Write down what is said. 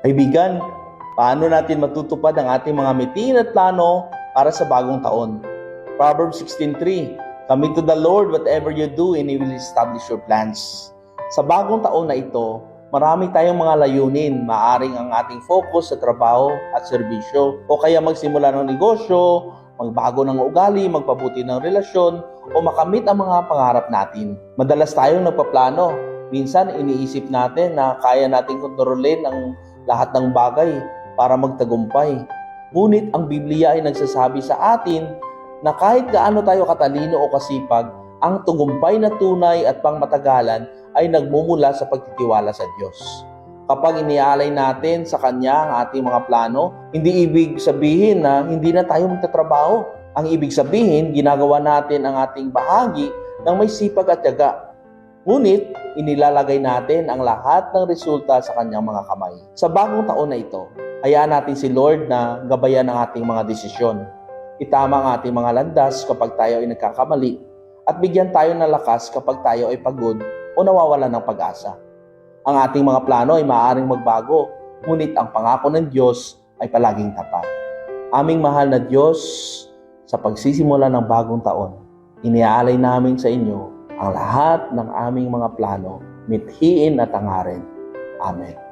Kaibigan, paano natin matutupad ang ating mga mitin at plano para sa bagong taon? Proverbs 16:3, Commit to the Lord whatever you do and He will establish your plans. Sa bagong taon na ito, marami tayong mga layunin. Maaring ang ating focus sa trabaho at serbisyo, o kaya magsimula ng negosyo, magbago ng ugali, magpabuti ng relasyon, o makamit ang mga pangarap natin. Madalas tayong nagpaplano. Minsan iniisip natin na kaya nating kontrolin ang lahat ng bagay para magtagumpay. Ngunit ang Biblia ay nagsasabi sa atin na kahit gaano tayo katalino o kasipag, ang tagumpay na tunay at pangmatagalan ay nagmumula sa pagtitiwala sa Diyos. Kapag inialay natin sa Kanya ang ating mga plano, hindi ibig sabihin na hindi na tayo magtatrabaho. Ang ibig sabihin, ginagawa natin ang ating bahagi ng may sipag at tiyaga. Ngunit, inilalagay natin ang lahat ng resulta sa Kanyang mga kamay. Sa bagong taon na ito, hayaan natin si Lord na gabayan ang ating mga desisyon. Itama ang ating mga landas kapag tayo ay nagkakamali, at bigyan tayo ng lakas kapag tayo ay pagod o nawawalan ng pag-asa. Ang ating mga plano ay maaaring magbago, ngunit ang pangako ng Diyos ay palaging tapat. Aming mahal na Diyos, sa pagsisimula ng bagong taon, iniaalay namin sa inyo ang lahat ng aming mga plano, mithiin at hangarin. Amen.